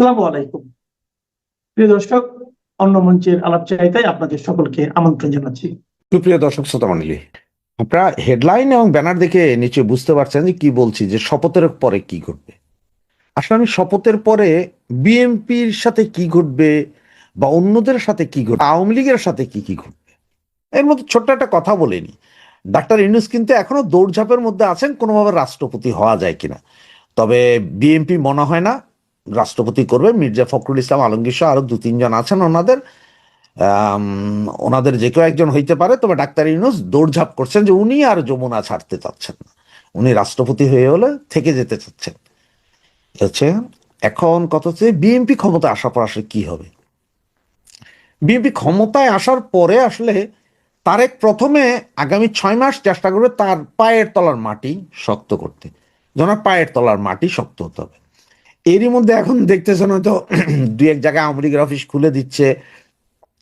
আসসালামু আলাইকুম। প্রিয় দর্শক, অন্য মঞ্চের আলাপচারিতায় আপনাদের সকলকে আমন্ত্রণ জানাচ্ছি। সুপ্রিয় দর্শক শ্রোতা মণ্ডলী, আপনারা হেডলাইন এবং ব্যানার দেখে নিচে বুঝতে পারছেন যে কি বলছি, যে শপথের পরে কি ঘটবে। আসলে আমি শপথের পরে বিএনপির সাথে কি ঘটবে বা অন্যদের সাথে কি ঘটবে, আওয়ামী লীগের সাথে কি কি ঘটবে, এর মধ্যে ছোট্ট একটা কথা বলেনি। ডাক্তার ইউনূস কিন্তু এখনো দৌড়ঝাঁপের মধ্যে আছেন কোনোভাবে রাষ্ট্রপতি হওয়া যায় কিনা। তবে বিএনপি মনে হয় না রাষ্ট্রপতি করবে। মির্জা ফখরুল ইসলাম আলমগীর সহ আরো দু তিনজন আছেন ওনাদের, ওনাদের যে কেউ একজন হইতে পারে। তবে ডাক্তার ইউনূস দৌড়ঝাঁপ করছেন যে উনি আর যমুনা ছাড়তে চাচ্ছেন না, উনি রাষ্ট্রপতি হয়ে হলে থেকে যেতে চাচ্ছেন। হচ্ছে এখন কথা হচ্ছে বিএনপি ক্ষমতায় আসার পর আসলে কি হবে। বিএনপি ক্ষমতায় আসার পরে আসলে তারেক প্রথমে আগামী 6 মাস চেষ্টা করবে তার পায়ের তলার মাটি শক্ত করতে। যেন পায়ের তলার মাটি শক্ত হতে হবে। এরই মধ্যে এখন দেখতেছেন হয়তো দুই এক জায়গায় আওয়ামী লীগের অফিস খুলে দিচ্ছে,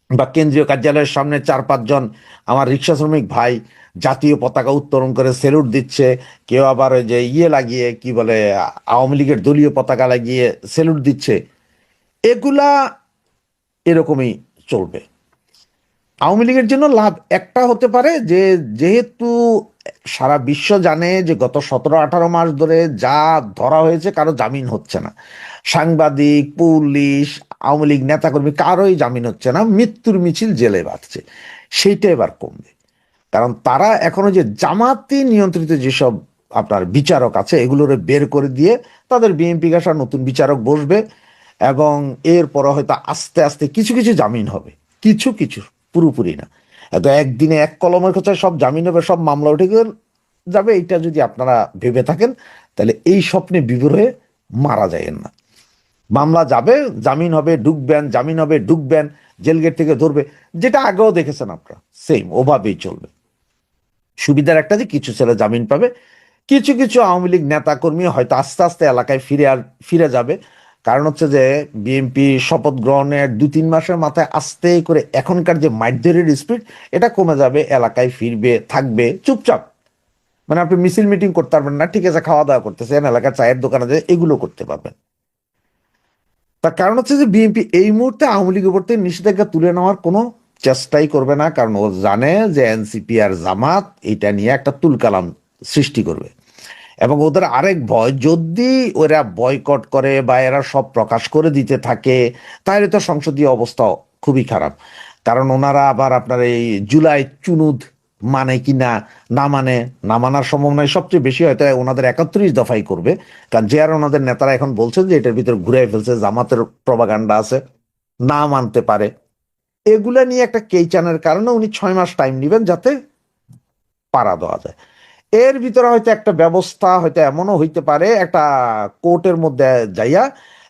বা কেন্দ্রীয় কার্যালয়ের সামনে 4-5 জন আমার রিক্সা শ্রমিক ভাই জাতীয় পতাকা উত্তোলন করে সেলুট দিচ্ছে। কেউ আবার ওই যে লাগিয়ে কি বলে, আওয়ামী লীগের দলীয় পতাকা লাগিয়ে সেলুট দিচ্ছে। এগুলা এরকমই চলবে। আওয়ামী লীগের জন্য লাভ একটা হতে পারে যে, যেহেতু সারা বিশ্ব জানে যে গত 17-18 মাস ধরে যা ধরা হয়েছে কারো জামিন হচ্ছে না, সাংবাদিক, পুলিশ, আওয়ামী লীগ নেতাকর্মী কারোই জামিন হচ্ছে না, মৃত্যুর মিছিল জেলে বাঁধছে, সেইটা এবার কমবে। কারণ তারা এখনো যে জামাতি নিয়ন্ত্রিত যেসব আপনার বিচারক আছে এগুলোরে বের করে দিয়ে তাদের বিএনপি ঘাসার নতুন বিচারক বসবে, এবং এরপর হয়তো আস্তে আস্তে কিছু কিছু জামিন হবে, কিছু কিছু, পুরোপুরি না। এত একদিনে এক কলমের কথায় সব জামিন হবে, সব মামলা উঠে যাবে, এইটা যদি আপনারা ভেবে থাকেন তাহলে এই স্বপ্নে বিভোর হয়ে মারা যায়েন না। মামলা যাবে, জামিন হবে, ঢুকবেন, জামিন হবে, ঢুকবেন, জেলগেট থেকে ধরবে, যেটা আগেও দেখেছেন আপনারা, সেম ওভাবেই চলবে। সুবিধার একটা যে কিছু ছেলে জামিন পাবে, কিছু কিছু আওয়ামী লীগ নেতা কর্মী হয়তো আস্তে আস্তে এলাকায় ফিরে যাবে। কারণ হচ্ছে যে বিএনপি শপথ গ্রহণের 2-3 মাসের মাথায় আস্তে করে এখনকার যে মাইটধরের স্পিড এটা কমে যাবে, এলাকায় ফিরবে, থাকবে চুপচাপ। মানে আপনি মিছিল মিটিং করতে পারবেন না, ঠিক আছে, খাওয়া দাওয়া করতেছেন, এলাকার চায়ের দোকানে যে এগুলো করতে পারবেন। তার কারণ হচ্ছে যে বিএনপি এই মুহূর্তে আওয়ামী লীগের উপর থেকে নিষেধাজ্ঞা তুলে নেওয়ার কোনো চেষ্টাই করবে না, কারণ ও জানে যে এনসিপি আর জামাত এটা নিয়ে একটা তুলকালাম সৃষ্টি করবে। এবং ওদের আরেক ভয়, যদি ওরা বয়কট করে বা এরা সব প্রকাশ করে দিতে থাকে তাহলে তো সংসদীয় অবস্থা খুবই খারাপ। কারণ ওনারা আবার আপনার এই জুলাই চুনুদ মানে কি না, না মানে, না মানার সম্ভাবনায় সবচেয়ে বেশি হয়তো ওনাদের 31 দফাই করবে। কারণ যে আর ওনাদের নেতারা এখন বলছেন যে এটার ভিতরে ঘুরে ফেলছে, জামাতের প্রপাগান্ডা আছে, না মানতে পারে। এগুলা নিয়ে একটা কেইচানের কারণে উনি 6 মাস টাইম নেবেন যাতে পাড়া দেওয়া যায়। এর ভিতরে হয়তো একটা ব্যবস্থা হয়তো এমনও হইতে পারে, একটা কোর্টের মধ্যে যাইয়া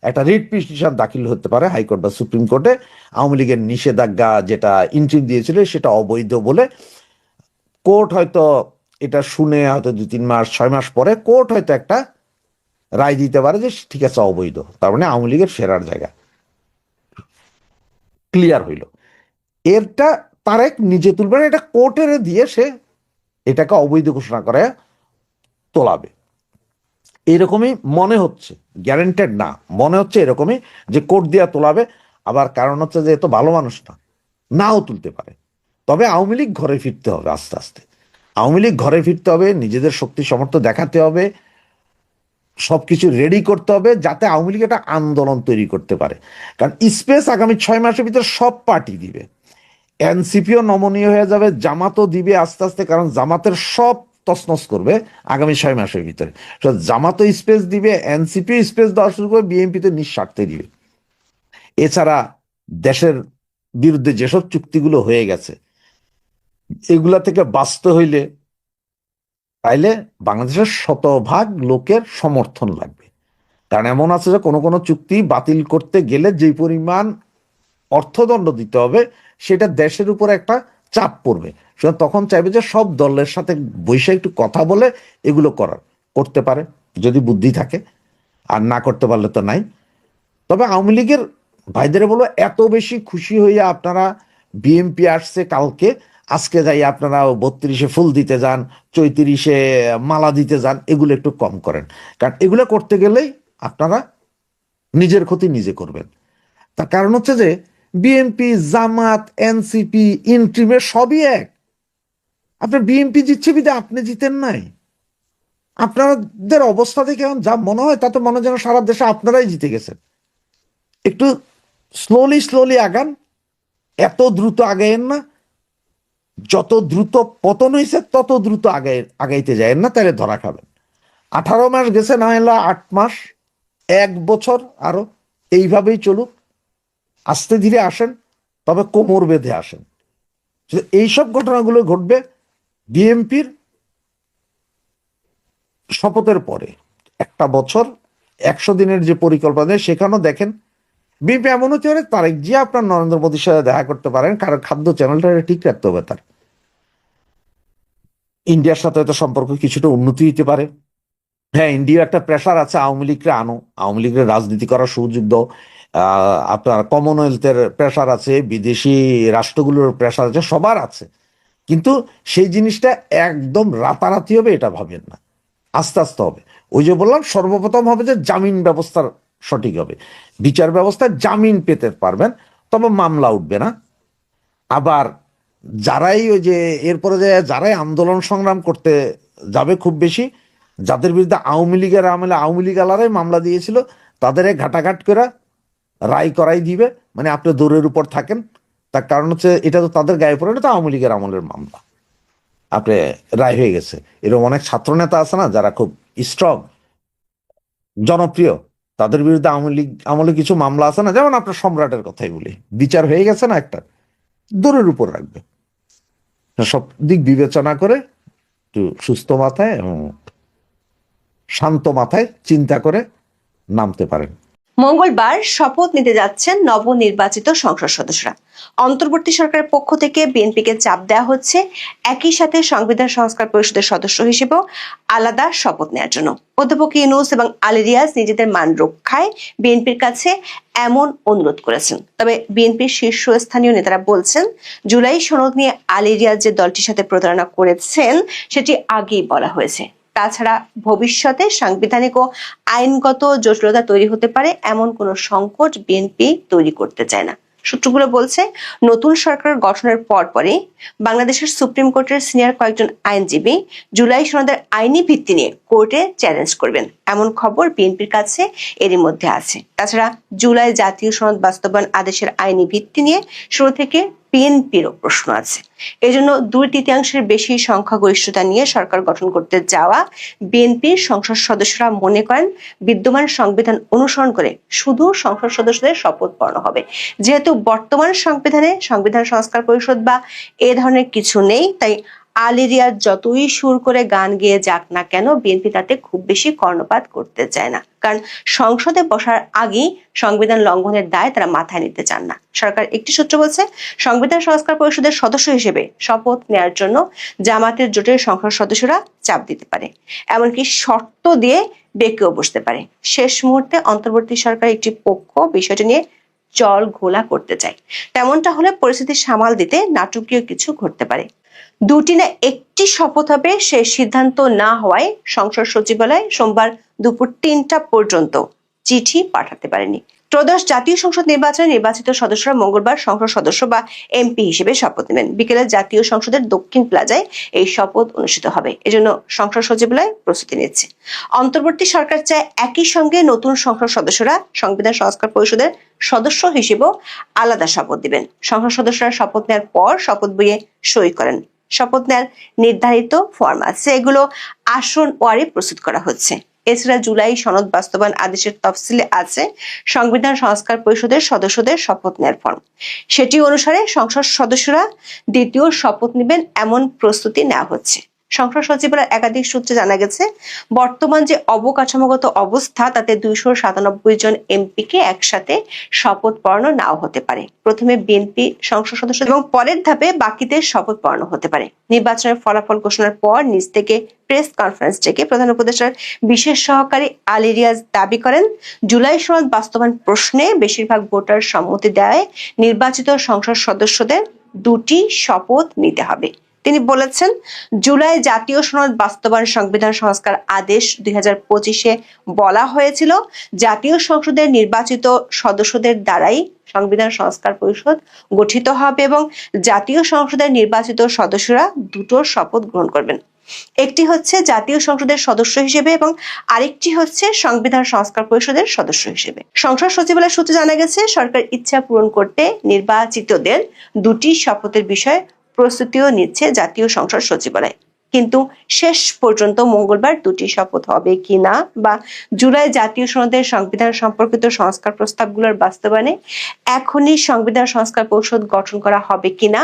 একটা রিট পিটিশন দাখিল হতে পারে হাইকোর্ট বা সুপ্রিম কোর্টে, আওয়ামী লীগের নিষেধাজ্ঞা যেটা ইন্ট্রিম দিয়েছিল সেটা অবৈধ বলে। কোর্ট হয়তো এটা শুনে হয়তো 2-3 মাস 6 মাস পরে কোর্ট হয়তো একটা রায় দিতে পারে যে ঠিক আছে অবৈধ, তার মানে আওয়ামী লীগের ফেরার জায়গা ক্লিয়ার হইল। এরটা তারেক নিজে তুলবে না, এটা কোর্টের দিয়ে সে এটাকে অবৈধ ঘোষণা করে তোলাবে। এরকমই মনে হচ্ছে, গ্যারান্টেড না, মনে হচ্ছে এরকমই যে কোর্ট দিয়া তোলাবে। আবার কারণ হচ্ছে যে এত ভালো মানুষ না, নাও তুলতে পারে। তবে আওয়ামী লীগ ঘরে ফিরতে হবে আস্তে আস্তে, আওয়ামী লীগ ঘরে ফিরতে হবে, নিজেদের শক্তি সামর্থ্য দেখাতে হবে, সবকিছু রেডি করতে হবে যাতে আওয়ামী লীগ একটা আন্দোলন তৈরি করতে পারে। কারণ স্পেস আগামী 6 মাসের ভিতরে সব পার্টি দিবে, এনসিপিও নমনীয় হয়ে যাবে, জামাতও দিবে আস্তে আস্তে, কারণ জামাতের সব তছনছ করবে আগামী 6 মাসের ভিতরে। জামাতও স্পেস দিবে, এনসিপিও স্পেস দেওয়া শুরু করবে, বিএনপি তো নিঃস্বার্থে দিবে। এছাড়া দেশের বিরুদ্ধে যেসব চুক্তিগুলো হয়ে গেছে এগুলা থেকে বাঁচতে হইলে তাইলে বাংলাদেশের 100% লোকের সমর্থন লাগবে। কারণ এমন আছে যে কোনো কোনো চুক্তি বাতিল করতে গেলে যে পরিমাণ অর্থদণ্ড দিতে হবে সেটা দেশের উপর একটা চাপ পড়বে। তখন চাইবে যে সব দলের সাথে বৈশা একটু কথা বলে এগুলো করতে পারে যদি বুদ্ধি থাকে, আর না করতে পারলে তো নাই। তবে আওয়ামী লীগের ভাইদের বলো, এত বেশি খুশি হইয়া আপনারা বিএনপি আসছে কালকে, আজকে যাই আপনারা 32-এ ফুল দিতে যান, 34-এ মালা দিতে যান, এগুলো একটু কম করেন। কারণ এগুলো করতে গেলেই আপনারা নিজের ক্ষতি নিজে করবেন। তার কারণ হচ্ছে যে বিএনপি, জামাত, এনসিপি, ইন্ট্রিমের সবই এক। আপনার বিএনপি জিতছে বিধে আপনি জিতেন নাই। আপনাদের অবস্থা দেখে এখন যা মনে হয় তাতে মনে হয় যেন সারা দেশে আপনারাই জিতে গেছেন। একটু স্লোলি স্লোলি আগান, এত দ্রুত আগাইন না। যত দ্রুত পতন হয়েছে তত দ্রুত আগাইতে যায় না, তাহলে ধরা খাবেন। 18 মাস গেছে, না হলে 8 মাস, 1 বছর আরো এইভাবেই চলুক। আস্তে ধীরে আসেন, তবে কোমর বেঁধে আসেন। এইসব ঘটনাগুলো ঘটবে বিএনপির শপথের পরে। 1 বছর 100 দিনের যে পরিকল্পনা, সেখানেও দেখেন বিএনপি এমন হতে পারে তারেক জিয়া আপনার নরেন্দ্র মোদীর সাথে দেখা করতে পারেন, কারণ খাদ্য চ্যানেলটা ঠিক রাখতে হবে তার। ইন্ডিয়ার সাথে হয়তো সম্পর্ক কিছুটা উন্নতি হতে পারে। হ্যাঁ, ইন্ডিয়া একটা প্রেশার আছে, আওয়ামী লীগকে আনো, আওয়ামী লীগের রাজনীতি করার সুযোগ দাও। আপনার কমনওয়েলথের প্রেশার আছে, বিদেশি রাষ্ট্রগুলোর প্রেশার আছে, সবার আছে। কিন্তু সেই জিনিসটা একদম রাতারাতি হবে এটা ভাবেন না, আস্তে আস্তে হবে। ওই যে বললাম, সর্বপ্রথম হবে যে জামিন ব্যবস্থার সঠিক হবে, বিচার ব্যবস্থায় জামিন পেতে পারবেন, তবে মামলা উঠবে না। আবার যারাই ওই যে এরপরে যে যারাই আন্দোলন সংগ্রাম করতে যাবে খুব বেশি, যাদের বিরুদ্ধে আওয়ামী লীগের আমলে আওয়ামী লীগ আলারাই মামলা দিয়েছিল, তাদের ঘাটাঘাট করে রায় করাই দিবে। মানে আপনি দৌড়ের উপর থাকেন, তার কারণ হচ্ছে এটা তো তাদের গায়ে পড়ে না, তো আওয়ামী লীগের আমলের মামলা, আপনি রায় হয়ে গেছে। এরকম অনেক ছাত্র নেতা আছে না যারা খুব স্ট্রং, জনপ্রিয়, তাদের বিরুদ্ধে আওয়ামী লীগ আমলে কিছু মামলা আছে না, যেমন আপনার সম্রাটের কথাই বলি, বিচার হয়ে গেছে না, একটা দৌড়ের উপর রাখবে। সব দিক বিবেচনা করে একটু সুস্থ মাথায় এবং শান্ত মাথায় চিন্তা করে নামতে পারেন। মঙ্গলবার শপথ নিতে যাচ্ছেন নবনির্বাচিত সংসদ সদস্যরা। অন্তর্বর্তী সরকারের পক্ষ থেকে বিএনপিকে চাপ দেওয়া হচ্ছে একই সাথে সংবিধান সংস্কার পরিষদের সদস্য হিসেবেও আলাদা শপথ নেওয়ার জন্য। অধ্যাপক ইউনূস এবং আলী রিয়াজ নিজেদের মান রক্ষায় বিএনপির কাছে এমন অনুরোধ করেছেন। তবে বিএনপির শীর্ষস্থানীয় নেতারা বলছেন, জুলাই সনদ নিয়ে আলী রিয়াজ যে দলটির সাথে প্রতারণা করেছেন সেটি আগেই বলা হয়েছে। তাছাড়া ভবিষ্যতে সাংবিধানিক ও আইনগত জটিলতা তৈরি হতে পারে এমন কোনো সংকট বিএনপি তৈরি করতে চায় না। সূত্রগুলো বলছে, নতুন সরকার গঠনের পরপরই বাংলাদেশের সুপ্রিম কোর্টের সিনিয়র কয়েকজন আইনজীবী জুলাই সনদের আইনি ভিত্তি নিয়ে কোর্টে চ্যালেঞ্জ করবেন, এমন খবর বিএনপির কাছে এরই মধ্যে আছে। তাছাড়া জুলাই জাতীয় সনদ বাস্তবায়ন আদেশের আইনি ভিত্তি নিয়ে শুরু থেকে বিএনপিরও প্রশ্ন আছে। এজন্য 2/3 বেশি সংখ্যাগরিষ্ঠতা নিয়ে সরকার গঠন করতে যাওয়া বিএনপির সংসদ সদস্যরা মনে করেন বিদ্যমান সংবিধান অনুসরণ করে শুধু সংসদ সদস্যদের শপথ পড়ানো হবে। যেহেতু বর্তমান সংবিধানে সংবিধান সংস্কার পরিষদ বা এ ধরনের কিছু নেই, তাই আলী রিয়াজ যতই সুর করে গান গেয়ে যাক না কেন, বিএনপি তাতে খুব বেশি কর্ণপাত করতে চায় না। কারণ সংসদে বসার আগেই সংবিধান লঙ্ঘনের দায় তারা মাথায় নিতে চান না। সরকার একটি সূত্র বলছে, সংবিধান সংস্কার পরিষদের সদস্য হিসেবে শপথ নেওয়ার জন্য জামাতের জোটের সংসদ সদস্যরা চাপ দিতে পারে, এমনকি শর্ত দিয়ে বেঁকেও বসতে পারে। শেষ মুহূর্তে অন্তর্বর্তী সরকার একটি পক্ষ বিষয়টি নিয়ে জল ঘোলা করতে চায়। তেমনটা হলে পরিস্থিতি সামাল দিতে নাটকীয় কিছু ঘটতে পারে। 2টি না 1টি শপথ হবে সে সিদ্ধান্ত না হওয়ায় সংসদ সচিবালয় সোমবার দুপুর 3টা পর্যন্ত চিঠি পাঠাতে পারেনি। ত্রয়োদশ জাতীয় সংসদ নির্বাচনে নির্বাচিত সদস্যরা মঙ্গলবার সংসদ সদস্য বা এমপি হিসেবে শপথ নেবেন। বিকেলে জাতীয় সংসদের দক্ষিণ প্লাজায় এই শপথ অনুষ্ঠিত হবে। এজন্য সংসদ সচিবালয় প্রস্তুতি নিচ্ছে। অন্তর্বর্তী সরকার চায় একই সঙ্গে নতুন সংসদ সদস্যরা সংবিধান সংস্কার পরিষদের সদস্য হিসেবেও আলাদা শপথ দিবেন। সংসদ সদস্যরা শপথ নেওয়ার পর শপথ বইয়ে সই করেন। শপথ নেওয়ার নির্ধারিত ফর্ম আছে, এগুলো আসন ওয়ারি প্রস্তুত করা হচ্ছে। এছাড়া জুলাই সনদ বাস্তবায়ন আদেশের তফসিলে আছে সংবিধান সংস্কার পরিষদের সদস্যদের শপথ নেওয়ার ফর্ম। সেটি অনুসারে সংসদ সদস্যরা দ্বিতীয় শপথ নেবেন এমন প্রস্তুতি নেওয়া হচ্ছে। সংসদ সচিবালয়ের একাধিক সূত্রে জানা গেছে, বর্তমান যে অবকাঠামোগত অবস্থা তাতে 297 জন এমপিকে একসাথে শপথ পড়ানো নাও হতে পারে। প্রথমে বিএনপি সংসদ সদস্য এবং পরের ধাপে বাকিদের শপথ পড়ানো হতে পারে। নির্বাচনের ফলাফল ঘোষণার পর নিজ থেকে প্রেস কনফারেন্স ডেকে প্রধান উপদেষ্টার বিশেষ সহকারী আলী রিয়াজ দাবি করেন, জুলাই সনদ বাস্তবায়ন প্রশ্নে বেশিরভাগ ভোটার সম্মতি দেয় নির্বাচিত সংসদ সদস্যদের 2টি শপথ নিতে হবে। তিনি বলেছেন, জুলাই জাতীয় সনদ বাস্তবায়ন সংবিধান সংস্কার আদেশ 2025-এ বলা হয়েছিল জাতীয় সংসদের নির্বাচিত সদস্যদের দ্বারাই সংবিধান সংস্কার পরিষদ গঠিত হবে এবং জাতীয় সংসদের নির্বাচিত সদস্যরা দুটো শপথ গ্রহণ করবেন। একটি হচ্ছে জাতীয় সংসদের সদস্য হিসেবে এবং আরেকটি হচ্ছে সংবিধান সংস্কার পরিষদের সদস্য হিসেবে। সংসদ সচিবালয় সূত্রে জানা গেছে, সরকার ইচ্ছা পূরণ করতে নির্বাচিতদের দুটি শপথের বিষয়ে প্রস্তুতিও নিচ্ছে জাতীয় সংসদ সচিবালয়। কিন্তু শেষ পর্যন্ত মঙ্গলবার দুটি শপথ হবে কিনা বা জুলাই জাতীয় সনদের সংবিধান সম্পর্কিত সংস্কার প্রস্তাবগুলোর বাস্তবায়নে এখনই সংবিধান সংস্কার পরিষদ গঠন করা হবে কিনা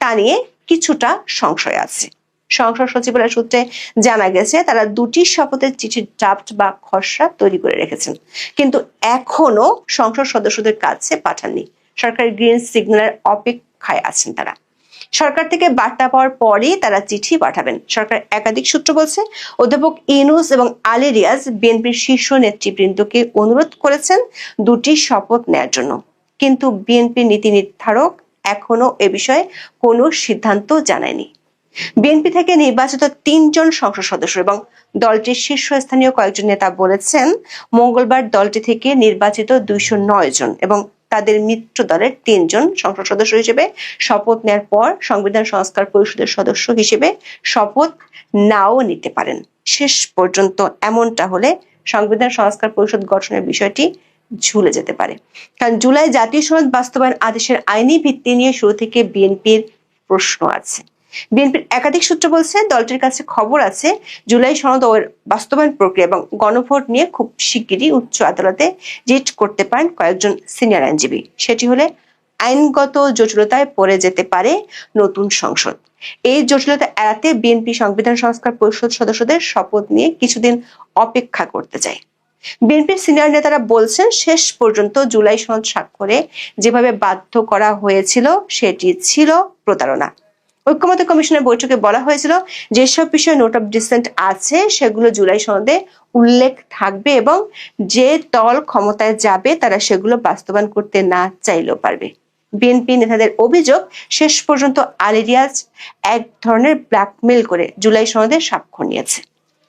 তা নিয়ে কিছুটা সংশয় আছে। সংসদ সচিবালয় সূত্রে জানা গেছে, তারা দুটি শপথের চিঠির ড্রাফট বা খসড়া তৈরি করে রেখেছেন, কিন্তু এখনো সংসদ সদস্যদের কাছে পাঠাননি। সরকারের গ্রিন সিগন্যালের অপেক্ষায় আছেন তারা। সরকার থেকে বার্তা পাওয়ার পরেই তারা চিঠি পাঠাবেন। সরকার একাধিক সূত্র বলছে, অধ্যাপক ইউনূস এবং আলী রিয়াজ বিএনপির শীর্ষ নেতৃবৃন্দকে অনুরোধ করেছেন দুটি শপথ নেয়ার জন্য, কিন্তু বিএনপি নীতি নির্ধারক এখনো এ বিষয়ে কোনো সিদ্ধান্ত জানায়নি। বিএনপি থেকে নির্বাচিত 3 জন সংসদ সদস্য এবং দলটির শীর্ষস্থানীয় কয়েকজন নেতা বলেছেন, মঙ্গলবার দলটি থেকে নির্বাচিত 209 জন এবং তাদের মিত্র দলের 3 জন সংসদ সদস্য হিসেবে শপথ নেওয়ার পর সংবিধান সংস্কার পরিষদের সদস্য হিসেবে শপথ নাও নিতে পারেন। শেষ পর্যন্ত এমনটা হলে সংবিধান সংস্কার পরিষদ গঠনের বিষয়টি ঝুলে যেতে পারে, কারণ জুলাই জাতীয় সনদ বাস্তবায়ন আদেশের আইনি ভিত্তি নিয়ে শুরু থেকে বিএনপির প্রশ্ন আছে। বিএনপির একাধিক সূত্র বলছে, দলটির কাছে খবর আছে জুলাই সনদ ও বাস্তবায়ন প্রক্রিয়া এবং গণভোট নিয়ে খুব শিগগিরই উচ্চ আদালতে রিট করতে পারেন কয়েকজন সিনিয়র আইনজীবী। সেটি হলে আইনগত জটিলতায় পড়ে যেতে পারে নতুন সংসদ। এই জটিলতা এড়াতে বিএনপি সংবিধান সংস্কার পরিষদ সদস্যদের শপথ নিয়ে কিছুদিন অপেক্ষা করতে চায়। বিএনপির সিনিয়র নেতারা বলছেন, শেষ পর্যন্ত জুলাই সনদ স্বাক্ষরে যেভাবে বাধ্য করা হয়েছিল সেটি ছিল প্রতারণা। ঐক্যমত্য কমিশনের বৈঠকে বলা হয়েছিল, যেসব বিষয়ে নোট অফ ডিসেন্ট আছে সেগুলো জুলাই সনদে উল্লেখ থাকবে এবং যে দল ক্ষমতায় যাবে তারা সেগুলো বাস্তবায়ন করতে না চাইলেও পারবে। বিএনপি নেতাদের অভিযোগ, শেষ পর্যন্ত আলী রিয়াজ এক ধরনের ব্ল্যাকমেল করে জুলাই সনদে স্বাক্ষর নিয়েছে।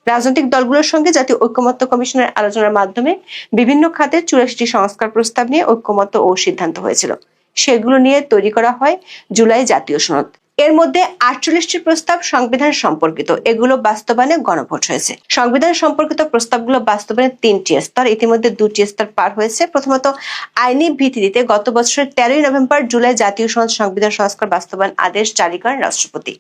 রাজনৈতিক দলগুলোর সঙ্গে জাতীয় ঐক্যমত্য কমিশনের আলোচনার মাধ্যমে বিভিন্ন খাতের 84টি সংস্কার প্রস্তাব নিয়ে ঐক্যমত্য ও সিদ্ধান্ত হয়েছিল। সেগুলো নিয়ে তৈরি করা হয় জুলাই জাতীয় সনদ। এর মধ্যে 48টি প্রস্তাব সংবিধান সম্পর্কিত, এগুলো বাস্তবায়নে গণভোট হয়েছে। সংবিধান সম্পর্কিত প্রস্তাবগুলো বাস্তবায়নের 3টি স্তর, ইতিমধ্যে 2টি স্তর পার হয়েছে। প্রথমত, আইনি ভিত্তিতে গত বছরের 13ই নভেম্বর জুলাই জাতীয় সনদ সংবিধান সংস্কার বাস্তবায়ন আদেশ জারি করেন রাষ্ট্রপতি।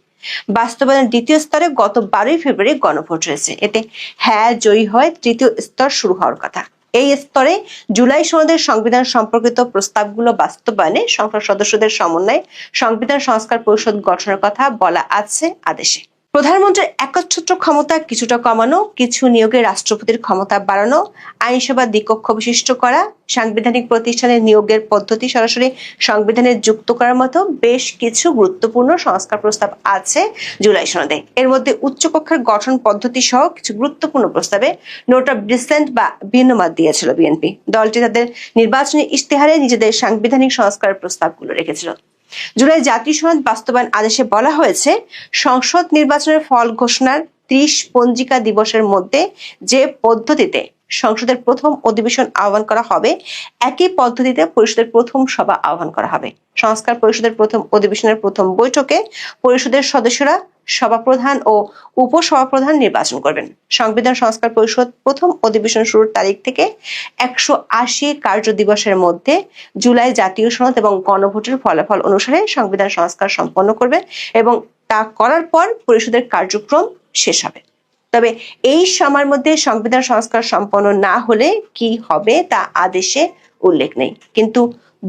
বাস্তবায়নের দ্বিতীয় স্তরে গত 12ই ফেব্রুয়ারি গণভোট হয়েছে। এতে হ্যাঁ জয়ী হয় তৃতীয় স্তর শুরু হওয়ার কথা। এই স্তরে জুলাই সনদের সংবিধান সম্পর্কিত প্রস্তাবগুলো বাস্তবায়নে সংসদ সদস্যদের সমন্বয়ে সংবিধান সংস্কার পরিষদ গঠনের কথা বলা আছে আদেশে। প্রধানমন্ত্রীর একচ্ছত্র ক্ষমতা কিছুটা কমানো, কিছু নিয়োগে রাষ্ট্রপতির ক্ষমতা বাড়ানো, আইনসভা দ্বিকক্ষ বিশিষ্ট করা, সাংবিধানিক প্রতিষ্ঠানে নিয়োগের পদ্ধতি সরাসরি সংবিধানে যুক্ত করার মতো বেশ কিছু গুরুত্বপূর্ণ সংস্কার প্রস্তাব আছে জুলাই সনদে। এর মধ্যে উচ্চকক্ষের গঠন পদ্ধতি সহ কিছু গুরুত্বপূর্ণ প্রস্তাবে নোট অফ ডিসেন্ট বা ভিন্ন মত দিয়েছিল বিএনপি। দলটি তাদের নির্বাচনী ইশতেহারে নিজেদের সাংবিধানিক সংস্কারের প্রস্তাবগুলো রেখেছিল। জুলাই জাতীয় সনদ বাস্তবায়ন আদেশে বলা হয়েছে, সংসদ নির্বাচনের ফল ঘোষণার 30 পঞ্জিকা দিবসের মধ্যে যে পদ্ধতিতে সংসদের প্রথম অধিবেশন আহ্বান করা হবে একই পদ্ধতিতে পরিষদের প্রথম সভা আহ্বান করা হবে। সংস্কার পরিষদের প্রথম অধিবেশনের প্রথম বৈঠকে পরিষদের সদস্যরা সভাপ্রধান ও উপসভাপ্রধান নির্বাচন করবেন। সংবিধান সংস্কার পরিষদ প্রথম অধিবেশন শুরুর তারিখ থেকে 180 কার্য দিবসের মধ্যে জুলাই জাতীয় সনদ এবং গণভোটের ফলাফল অনুসারে সংবিধান সংস্কার সম্পন্ন করবে এবং তা করার পর পরিষদের কার্যক্রম শেষ হবে। তবে এই সময়ের মধ্যে সংবিধান সংস্কার সম্পন্ন না হলে কি হবে তা আদেশে উল্লেখ নেই। কিন্তু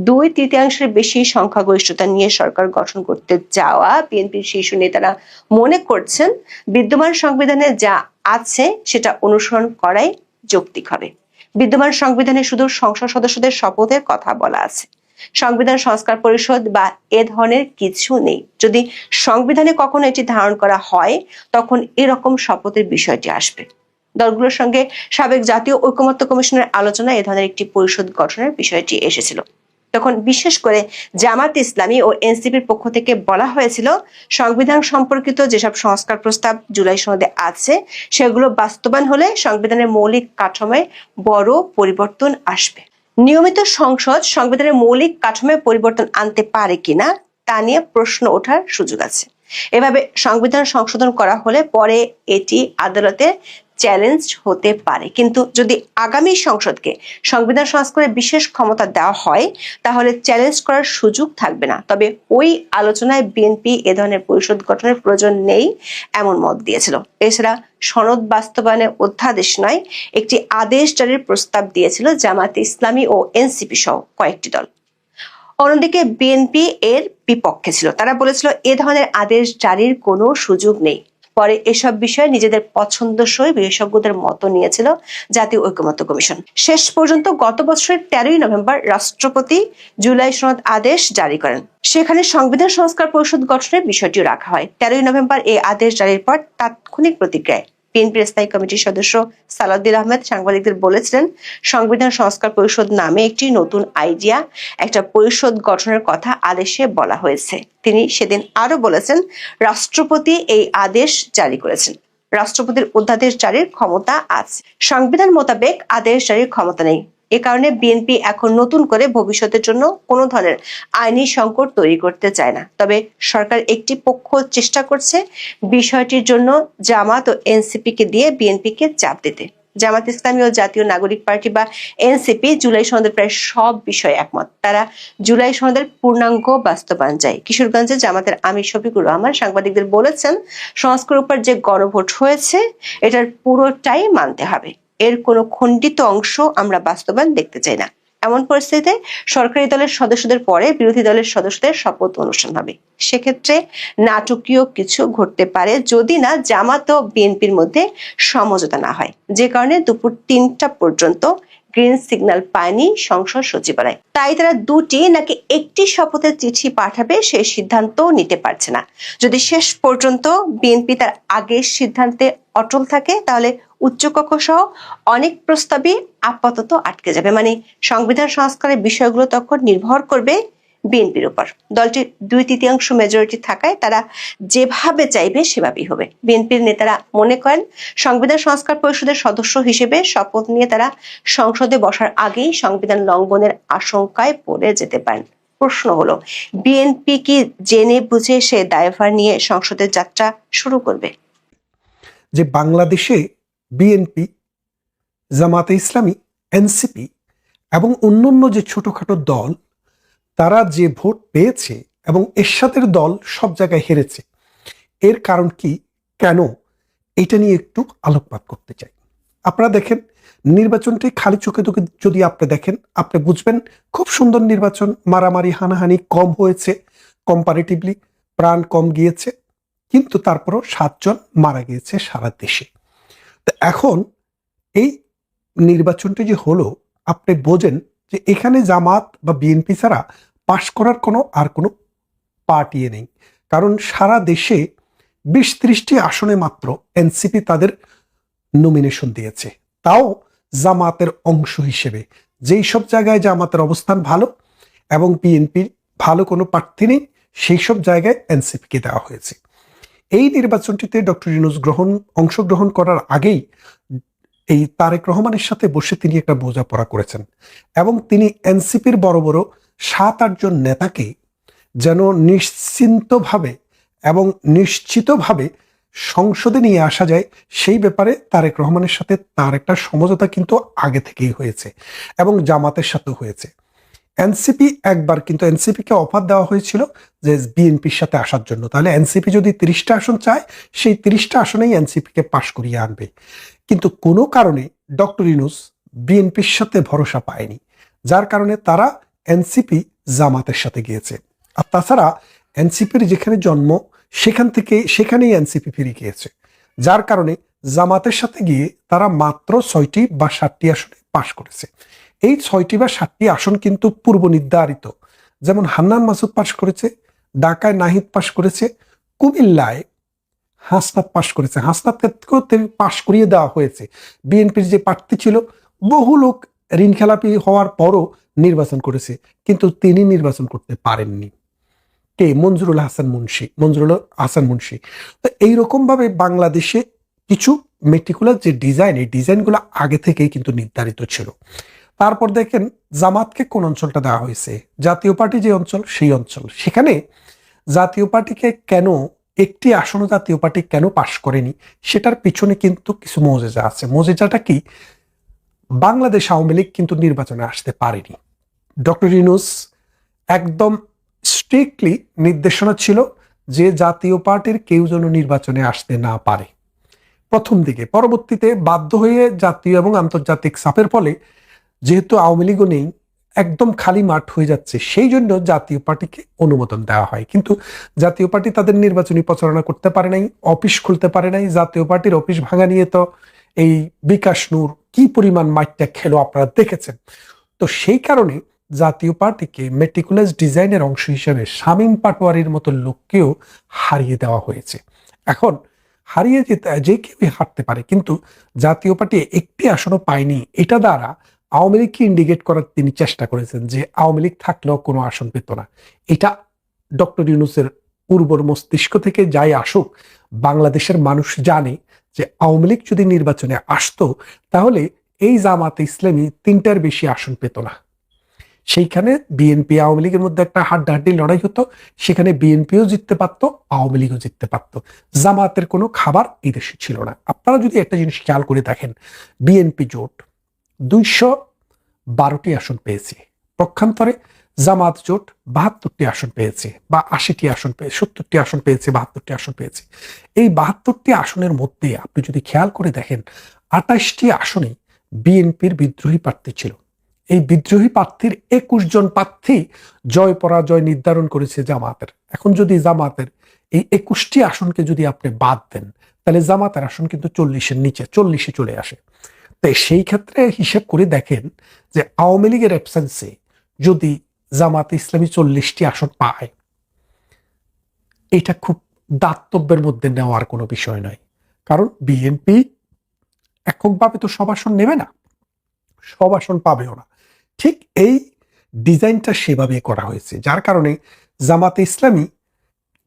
2/3 বেশি সংখ্যাগরিষ্ঠতা নিয়ে সরকার গঠন করতে যাওয়া বিএনপির শীর্ষ নেতারা মনে করছেন, বিদ্যমান সংবিধানে যা আছে সেটা অনুসরণ করাই যৌক্তিক হবে। বিদ্যমান সংবিধানে শুধু সংসদ সদস্যদের শপথের কথা বলা আছে, সংবিধান সংস্কার পরিষদ বা এ ধরনের কিছু নেই। যদি সংবিধানে কখনো এটি ধারণ করা হয় তখন এরকম শপথের বিষয়টি আসবে। দলগুলোর সঙ্গে সাবেক জাতীয় ঐক্যমত্য কমিশনের আলোচনায় এ ধরনের একটি পরিষদ গঠনের বিষয়টি এসেছিল। তখন বিশেষ করে জামাত ইসলামী ও এনসিপির পক্ষ থেকে বলা হয়েছিল সংবিধান সম্পর্কিত যেসব সংস্কার প্রস্তাব জুলাই সনদে আছে সেগুলো বাস্তবায়ন হলে সংবিধানের মৌলিক কাঠামোয় বড় পরিবর্তন আসবে। নিয়মিত সংসদ সংবিধানের মৌলিক কাঠামোয় পরিবর্তন আনতে পারে কিনা তা নিয়ে প্রশ্ন ওঠার সুযোগ আছে। এভাবে সংবিধান সংশোধন করা হলে পরে এটি আদালতে চ্যালেঞ্জ হতে পারে, কিন্তু যদি আগামী সংসদকে সংবিধান সংস্কারের বিশেষ ক্ষমতা দেওয়া হয় তাহলে চ্যালেঞ্জ করার সুযোগ থাকবে না। তবে ওই আলোচনায় বিএনপি এ ধরনের পরিষদ গঠনের প্রয়োজন নেই এমন মত দিয়েছিল। এছাড়া সনদ বাস্তবায়নের অধ্যাদেশ নয়, একটি আদেশ জারির প্রস্তাব দিয়েছিল জামায়াতে ইসলামী ও এনসিপি সহ কয়েকটি দল। অন্যদিকে বিএনপি এর বিপক্ষে ছিল। তারা বলেছিল এ ধরনের আদেশ জারির কোনো সুযোগ নেই। পরে এসব বিষয়ে নিজেদের পছন্দসই বিশেষজ্ঞদের মত নিয়েছিল জাতীয় ঐকমত্য কমিশন। শেষ পর্যন্ত গত বছরের 13ই নভেম্বর রাষ্ট্রপতি জুলাই সনদ আদেশ জারি করেন। সেখানে সংবিধান সংস্কার পরিষদ গঠনের বিষয়টিও রাখা হয়। 13ই নভেম্বর এই আদেশ জারির পর তাৎক্ষণিক প্রতিক্রিয়ায় বিএনপির স্থায়ী কমিটির সদস্য সালাউদ্দিন আহমেদ সাংবাদিকদের বলেছিলেন, সংবিধান সংস্কার পরিষদ নামে একটি নতুন আইডিয়া, একটা পরিষদ গঠনের কথা আদেশে বলা হয়েছে। তিনি সেদিন আরো বলেছেন, রাষ্ট্রপতি এই আদেশ জারি করেছেন, রাষ্ট্রপতির অধ্যাদেশ জারির ক্ষমতা আছে, সংবিধান মোতাবেক আদেশ জারির ক্ষমতা নেই। এ কারণে বিএনপি এখন নতুন করে ভবিষ্যতের জন্য কোনো ধরনের আইনি সংকট তৈরি করতে চায় না। তবে সরকার একটি পক্ষ চেষ্টা করছে বিষয়টির জন্য জামাত ও এনসিপি কে দিয়ে বিএনপিকে চাপ দিতে। জামাত ইসলামী ও জাতীয় নাগরিক পার্টি বা এনসিপি জুলাই সনদের প্রায় সব বিষয়ে একমত। তারা জুলাই সনদের পূর্ণাঙ্গ বাস্তবায়ন চায়। কিশোরগঞ্জে জামাতের আমির শফিকুর রহমান সাংবাদিকদের বলেছেন, সংস্কারের উপর যে গণভোট হয়েছে এটার পুরোটাই মানতে হবে, এর কোনো খণ্ডিত অংশ আমরা বাস্তবায়ন দেখতে চাই না। এমন পরিস্থিতিতে সরকারি দলের সদস্যদের পরে বিরোধী দলের সদস্যদের শপথ অনুষ্ঠান হবে। সেক্ষেত্রে নাটকীয় কিছু ঘটতে পারে যদি না জামাত ও বিএনপির মধ্যে সমঝোতা না হয়, যে কারণে দুপুর 3টা পর্যন্ত গ্রিন সিগন্যাল পায়নি সংসদ সচিবালয়। তাই তারা দুটি নাকি একটি শপথের চিঠি পাঠাবে সেই সিদ্ধান্ত নিতে পারছে না। যদি শেষ পর্যন্ত বিএনপি তার আগের সিদ্ধান্তে অটল থাকে তাহলে উচ্চকক্ষ সহ অনেক প্রস্তাবই আপাতত আটকে যাবে। মানে সংবিধান সংস্কারের বিষয়গুলো তখন নির্ভর করবে বিএনপির উপর। দলটির 2/3 মেজরিটি থাকায় তারা যেভাবে চাইবে সেভাবেই হবে। বিএনপির নেতারা মনে করেন সংবিধান সংস্কার পরিষদের সদস্য হিসেবে শপথ নিয়ে তারা সংসদে বসার আগেই সংবিধান লঙ্ঘনের আশঙ্কায় পড়ে যেতে পারেন। প্রশ্ন হলো, বিএনপি কি জেনে বুঝে সে দায়ভার নিয়ে সংসদের যাত্রা শুরু করবে? যে বাংলাদেশে বিএনপি, জামাতে ইসলামী, এনসিপি এবং অন্যান্য যে ছোটখাটো দল তারা যে ভোট পেয়েছে এবং এরশাদের দল সব জায়গায় হেরেছে, এর কারণ কি, কেন, এটা নিয়ে একটু আলোকপাত করতে চাই। আপনারা দেখেন নির্বাচনটি খালি চোখে যদি আপনি দেখেন আপনি বুঝবেন খুব সুন্দর নির্বাচন, মারামারি হানাহানি কম হয়েছে, কম্পারেটিভলি প্রাণ কম গিয়েছে, কিন্তু তারপরও 7 জন মারা গিয়েছে সারা দেশে। তো এখন এই নির্বাচনটি যে হলো আপনি বোঝেন যে এখানে জামাত বা বিএনপি ছাড়া পাশ করার কোনো পার্টি নেই। কারণ সারা দেশে 20-30টি আসনে মাত্র এনসিপি তাদের নমিনেশন দিয়েছে, তাও জামাতের অংশ হিসেবে। যেই সব জায়গায় জামাতের অবস্থান ভালো এবং বিএনপির ভালো কোনো প্রার্থী নেই সেই সব জায়গায় এনসিপিকে দেওয়া হয়েছে। এই নির্বাচনটিতে ডক্টর ইউনূস অংশগ্রহণ করার আগেই এই তারেক রহমানের সাথে বসে তিনি একটা বোঝাপড়া করেছেন এবং তিনি এনসিপির বড় বড় 7-8 জন নেতাকে যেন নিশ্চিন্তভাবে এবং নিশ্চিতভাবে সংসদে নিয়ে আসা যায় সেই ব্যাপারে তারেক রহমানের সাথে তার একটা সমঝোতা কিন্তু আগে থেকেই হয়েছে এবং জামাতের সাথেও হয়েছে। এনসিপি একবার কিন্তু এনসিপিকে অফার দেওয়া হয়েছিল যে বিএনপির সাথে আসার জন্য, তাহলে এনসিপি যদি 30টা আসন চায় সেই 30টা আসনেই এনসিপিকে পাশ করিয়ে আনবে। কিন্তু কোনো কারণে ডক্টর ইউনূস বিএনপির সাথে ভরসা পায়নি, যার কারণে তারা এনসিপি জামাতের সাথে গিয়েছে। আর তাছাড়া এনসিপির যেখানে জন্ম সেখানেই এনসিপি ফিরে গিয়েছে, যার কারণে জামাতের সাথে গিয়ে তারা মাত্র 6টি বা 7টি আসনে পাশ করেছে। এই 6টি বা 7টি আসন কিন্তু পূর্ব নির্ধারিত। যেমন হান্নান মাসুদ পাশ করেছে, ঢাকায় নাহিদ পাশ করেছে, কুমিল্লায় হাসনাত পাশ করেছে, হাসনাতকেও পাশ করিয়ে দেওয়া হয়েছে। বিএনপির যে প্রার্থী ছিল বহু লোক ঋণ খেলাপি হওয়ার পরও নির্বাচন করেছে, কিন্তু তিনি নির্বাচন করতে পারেননি। কে? মঞ্জুরুল হাসান মুন্সি। তো এইরকম ভাবে বাংলাদেশে কিছু মেটিকুলার যে ডিজাইন, এই ডিজাইনগুলো আগে থেকেই কিন্তু নির্ধারিত ছিল। তারপর দেখেন জামাতকে কোন অঞ্চলটা দেওয়া হয়েছে, জাতীয় পার্টি যে অঞ্চল, সেই অঞ্চল। সেখানে জাতীয় পার্টিকে কেন, একটি আসনও জাতীয় পার্টি কেন পাশ করেনি, সেটার পিছনে কিন্তু কিছু মজেজা আছে। মজেজাটা কি? বাংলাদেশ আওয়ামী লীগ কিন্তু নির্বাচনে আসতে পারেনি। ডক্টর ইউনূস একদম স্ট্রিক্টলি নির্দেশনা ছিল যে জাতীয় পার্টির কেউ যেন নির্বাচনে আসতে না পারে প্রথম দিকে। পরবর্তীতে বাধ্য হয়ে জাতীয় এবং আন্তর্জাতিক চাপের ফলে, যেহেতু আওয়ামী লীগও নেই, একদম খালি মাঠ হয়ে যাচ্ছে, সেই জন্য জাতীয় পার্টিকে অনুমোদন দেওয়া হয়। কিন্তু জাতীয় পার্টি তাদের নির্বাচনী প্রচারণা করতে পারে নাই, অফিস খুলতে পারে নাই। জাতীয় পার্টির অফিস ভাঙা নিয়ে তো এই বিকাশ নূর কি পরিমাণ মাইটটা খেলো আপনারা দেখেছেন। তো সেই কারণে জাতীয় পার্টিকে মেটিকুলাস ডিজাইনের অংশ হিসেবে শামীম পাটোয়ারির মতো লোককেও হারিয়ে দেওয়া হয়েছে। এখন হারিয়ে যেতে যে কেউই হারতে পারে, কিন্তু জাতীয় পার্টি একটি আসনও পায়নি। এটা দ্বারা আওয়ামী লীগকে ইন্ডিকেট করার তিনি চেষ্টা করেছেন যে আওয়ামী লীগ থাকলেও কোনো আসন পেত না। এটা ডক্টর ইউনূসের উর্বর মস্তিষ্ক থেকে যাই আসুক, বাংলাদেশের মানুষ জানে যে আওয়ামী লীগ যদি নির্বাচনে আসতো তাহলে এই জামাতে ইসলামী 3টার বেশি আসন পেত না। সেইখানে বিএনপি আওয়ামী লীগের মধ্যে একটা হাড্ডাহাড্ডি লড়াই হতো, সেখানে বিএনপিও জিততে পারতো, আওয়ামী লীগও জিততে পারতো। জামাতের কোনো খাবার এই দেশে ছিল না। আপনারা যদি একটা জিনিস খেয়াল করে দেখেন, বিএনপি জোট 212টি আসন পেয়েছে, পক্ষান্তরে জামাত জোট 72টি আসন পেয়েছে, বা 80টি আসন পেয়েছে, 70টি আসন পেয়েছে, 72টি আসন পেয়েছে। এই 72টি আসনের মধ্যে আপনি যদি খেয়াল করে দেখেন, 28টি আসনে বিএনপির বিদ্রোহী প্রার্থী ছিল। এই বিদ্রোহী প্রার্থীর 21 জন প্রার্থী জয় পরাজয় নির্ধারণ করেছে জামাতের। এখন যদি জামাতের এই 21টি আসনকে যদি আপনি বাদ দেন, তাহলে জামাতের আসন কিন্তু 40-এর নিচে, 40-এ চলে আসে। তাই সেই ক্ষেত্রে হিসেব করে দেখেন যে আওয়ামী লীগের অ্যাবসেন্সে যদি জামাতে ইসলামী 40টি আসন পায়, এটা খুব দাতব্যের মধ্যে নেওয়ার কোনো বিষয় নয়। কারণ বিএনপি এককভাবে তো সব আসন নেবে না, সব আসন পাবেও না। ঠিক এই ডিজাইনটা সেভাবে করা হয়েছে, যার কারণে জামাতে ইসলামী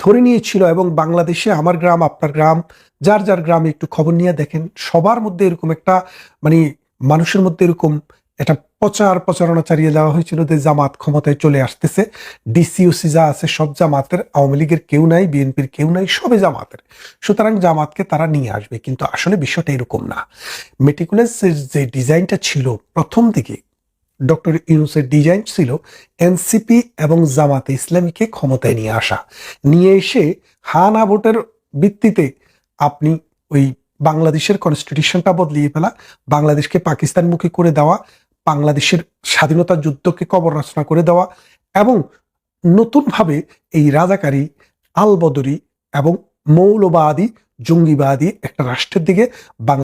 ধরে নিয়েছিল। এবং বাংলাদেশে আমার গ্রাম আপনার গ্রাম, যার যার গ্রামে একটু খবর নিয়ে দেখেন, সবার মধ্যে এরকম একটা মানুষের মধ্যে এরকম একটা প্রচারণা চালিয়ে দেওয়া হয়েছিল যে জামাত ক্ষমতায় চলে আসতেছে, ডিসিওসি যা আছে সব জামাতের, আওয়ামী লীগের কেউ নাই, বিএনপির কেউ নাই, সবে জামাতের, সুতরাং জামাতকে তারা নিয়ে আসবে। কিন্তু আসলে বিষয়টা এরকম না। মেটিকুলাস যে ডিজাইনটা ছিল প্রথম দিকে, ডক্টর ইউনূসের ডিজাইন ছিল এনসিপি এবং জামাতে ইসলামীকে ক্ষমতায় নিয়ে আসা, নিয়ে এসে হা না ভোটের ভিত্তিতে আপনি ওই বাংলাদেশের কনস্টিটিউশনটা বদলিয়ে ফেলা, বাংলাদেশকে পাকিস্তানমুখী করে দেওয়া, বাংলাদেশের স্বাধীনতা যুদ্ধকে কবর রচনা করে দেওয়া, এবং নতুনভাবে এই রাজাকারী, আলবদরি এবং মৌলবাদী, জঙ্গিবাদী একটা রাষ্ট্রের দিকে